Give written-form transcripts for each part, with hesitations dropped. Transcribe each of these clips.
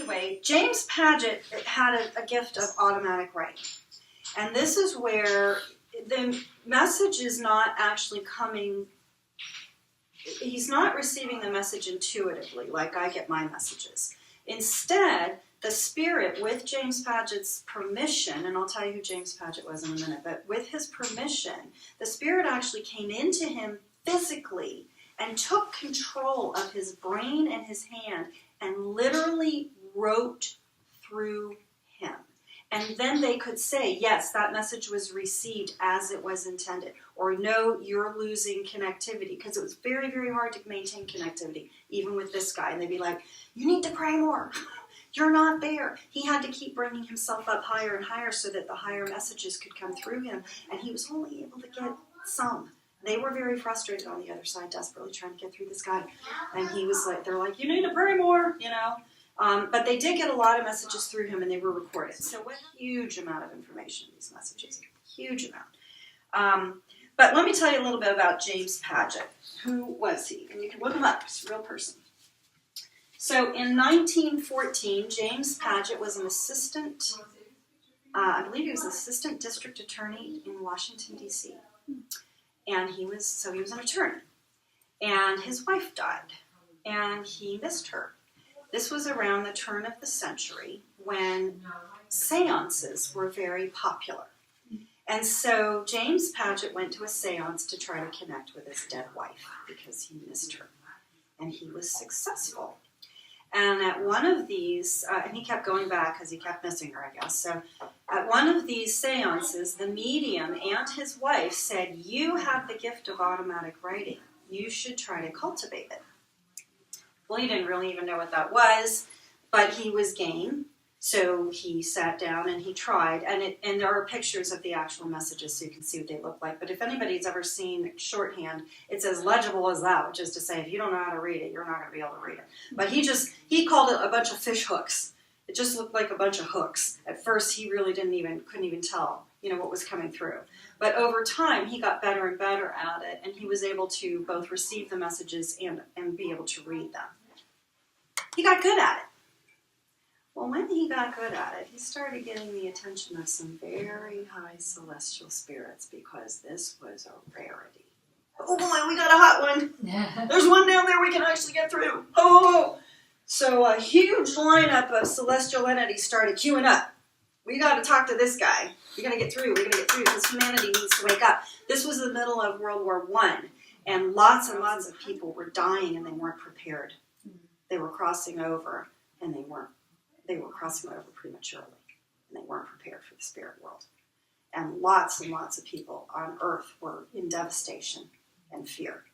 anyway, James Padgett had a gift of automatic writing. And this is where the message is not actually coming, he's not receiving the message intuitively like I get my messages. Instead, the Spirit, with James Padgett's permission, and I'll tell you who James Padgett was in a minute, but with his permission, the Spirit actually came into him physically and took control of his brain and his hand and literally wrote through him. And then they could say, yes, that message was received as it was intended. Or no, you're losing connectivity. Because it was very, very hard to maintain connectivity, even with this guy. And they'd be like, you need to pray more. You're not there. He had to keep bringing himself up higher and higher so that the higher messages could come through him. And he was only able to get some. They were very frustrated on the other side, desperately trying to get through this guy. And he was like, they're like, you need to pray more, you know. But they did get a lot of messages through him, and they were recorded. So a huge amount of information in these messages, huge amount. But let me tell you a little bit about James Padgett. Who was he? And you can look him up. He's a real person. So in 1914, James Padgett was an assistant, I believe he was assistant district attorney in Washington, D.C. And he was an attorney. And his wife died, and he missed her. This was around the turn of the century when seances were very popular. And so James Padgett went to a seance to try to connect with his dead wife because he missed her. And he was successful. And at one of these, and he kept going back because he kept missing her, I guess. So at one of these seances, the medium and his wife said, you have the gift of automatic writing. You should try to cultivate it. Well, he didn't really even know what that was, but he was game. So he sat down and he tried. And there are pictures of the actual messages so you can see what they look like. But if anybody's ever seen shorthand, it's as legible as that, which is to say, if you don't know how to read it, you're not going to be able to read it. But he called it a bunch of fish hooks. It just looked like a bunch of hooks. At first, he really couldn't even tell, what was coming through. But over time, he got better and better at it, and he was able to both receive the messages and be able to read them. He got good at it. Well, when he got good at it, he started getting the attention of some very high celestial spirits because this was a rarity. Oh boy, we got a hot one. There's one down there we can actually get through. Oh! So a huge lineup of celestial entities started queuing up. We got to talk to this guy. We're going to get through. We're going to get through because humanity needs to wake up. This was the middle of World War I, and lots of people were dying and they weren't prepared. They were crossing over, and they were crossing over prematurely, and they weren't prepared for the spirit world. And lots of people on earth were in devastation and fear,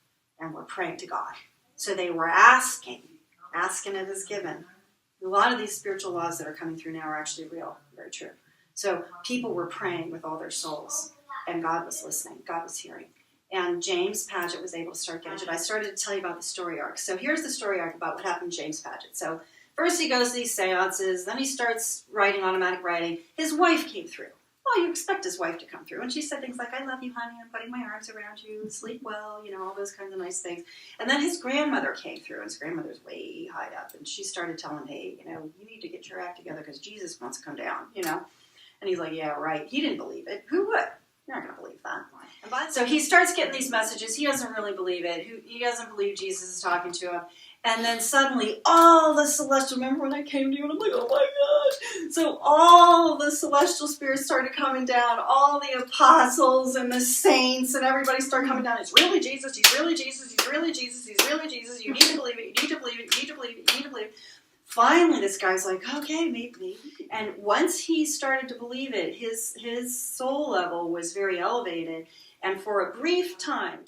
and were praying to God. So they were asking it is given. A lot of these spiritual laws that are coming through now are actually real, very true. So people were praying with all their souls, and God was listening, God was hearing. And James Padgett was able to start getting it. I started to tell you about the story arc. So here's the story arc about what happened to James Padgett. So first he goes to these seances, then he starts writing automatic writing. His wife came through. Well, you expect his wife to come through. And she said things like, I love you, honey, I'm putting my arms around you, sleep well, all those kinds of nice things. And then his grandmother came through, and his grandmother's way high up. And she started telling him, hey, you need to get your act together because Jesus wants to come down, And he's like, yeah, right. He didn't believe it. Who would? You're not going to believe that. So he starts getting these messages. He doesn't really believe it. He doesn't believe Jesus is talking to him. And then suddenly, all the celestial, remember when I came to you and I'm like, oh my God. So all the celestial spirits started coming down, all the apostles and the saints and everybody started coming down. It's really Jesus, he's really Jesus, he's really Jesus, he's really Jesus. You need to believe it, you need to believe it, you need to believe it, you need to believe it. Finally, this guy's like, okay, maybe. And once he started to believe it, his soul level was very elevated. And for a brief time,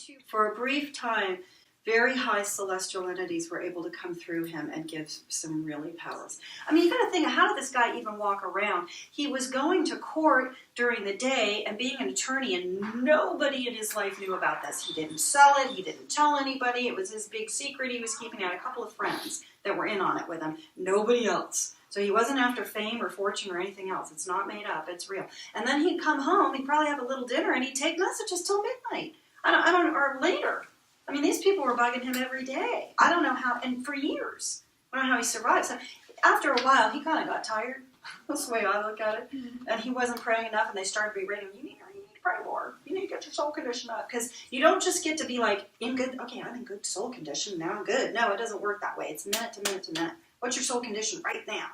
very high celestial entities were able to come through him and give some really powers. I mean, you got to think, how did this guy even walk around? He was going to court during the day and being an attorney, and nobody in his life knew about this. He didn't sell it. He didn't tell anybody. It was his big secret. He was keeping out a couple of friends that were in on it with him. Nobody else. So he wasn't after fame or fortune or anything else. It's not made up. It's real. And then he'd come home. He'd probably have a little dinner, and he'd take messages till midnight. Or later. I mean, these people were bugging him every day. I don't know how, and for years. I don't know how he survived. So after a while, he kind of got tired. That's the way I look at it. And he wasn't praying enough, and they started berating him. You need to pray more. You need to get your soul condition up. Because you don't just get to be like, okay, I'm in good soul condition, now I'm good. No, it doesn't work that way. It's minute to minute to minute. What's your soul condition right now?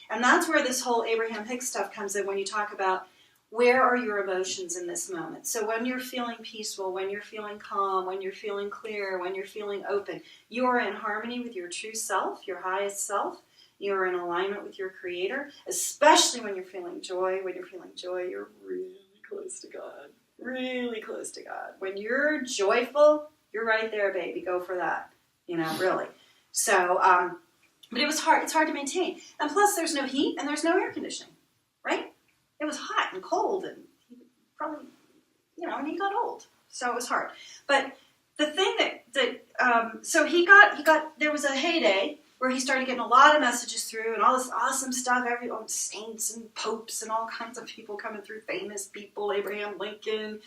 And that's where this whole Abraham Hicks stuff comes in when you talk about where are your emotions in this moment. So when you're feeling peaceful, when you're feeling calm, when you're feeling clear, when you're feeling open, you are in harmony with your true self, your highest self. You are in alignment with your Creator, especially when you're feeling joy. When you're feeling joy, you're really close to God. Really close to God. When you're joyful, you're right there, baby. Go for that. Really. So, but it was hard. It's hard to maintain. And plus, there's no heat and there's no air conditioning, right? It was hot and cold, and he probably, and he got old. So it was hard. But the thing so he got, there was a heyday where he started getting a lot of messages through and all this awesome stuff, saints and popes and all kinds of people coming through, famous people, Abraham Lincoln,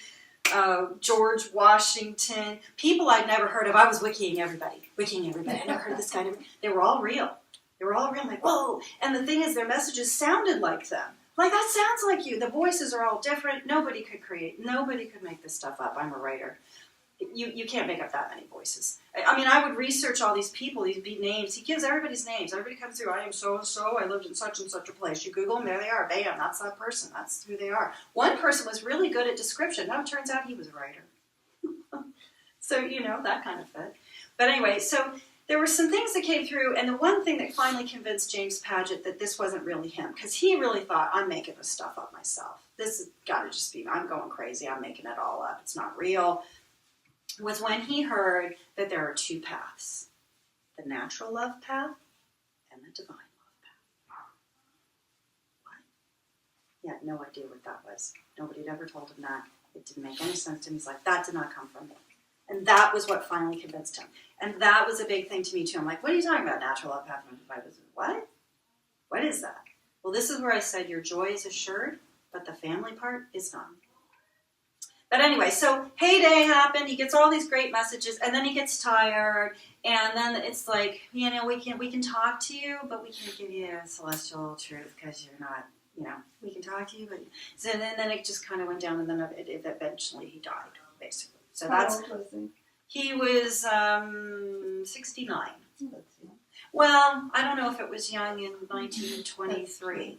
George Washington, people I'd never heard of. I was wikiing everybody. I never heard of this guy. They were all real. I'm like, whoa. And the thing is, their messages sounded like them. Like, that sounds like you. The voices are all different. Nobody could make this stuff up. I'm a writer. You can't make up that many voices. I would research all these people, these big names. He gives everybody's names. Everybody comes through. I am so-and-so. I lived in such and such a place. You Google them, there they are. Bam, that's that person. That's who they are. One person was really good at description. Now it turns out he was a writer. So, that kind of fit. But anyway, so there were some things that came through, and the one thing that finally convinced James Padgett that this wasn't really him, because he really thought, I'm making this stuff up myself. This has got to just be, I'm going crazy. I'm making it all up. It's not real. Was when he heard that there are two paths, the natural love path and the divine love path. What? He had no idea what that was. Nobody had ever told him that. It didn't make any sense to him. He's like, that did not come from me. And that was what finally convinced him. And that was a big thing to me too. I'm like, what are you talking about? Natural love path and divine love? What? What is that? Well, this is where I said your joy is assured, but the family part is not. But anyway, so heyday happened. He gets all these great messages, and then he gets tired, and then it's like, we can talk to you, but we can't give you a celestial truth because you're not, we can talk to you, but so then it just kind of went down, and then eventually he died, basically. So How old was he? He was 69. Well, I don't know if it was young in 1923.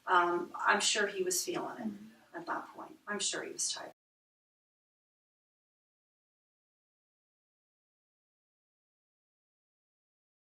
I'm sure he was feeling it. At that point, I'm sure he was tired.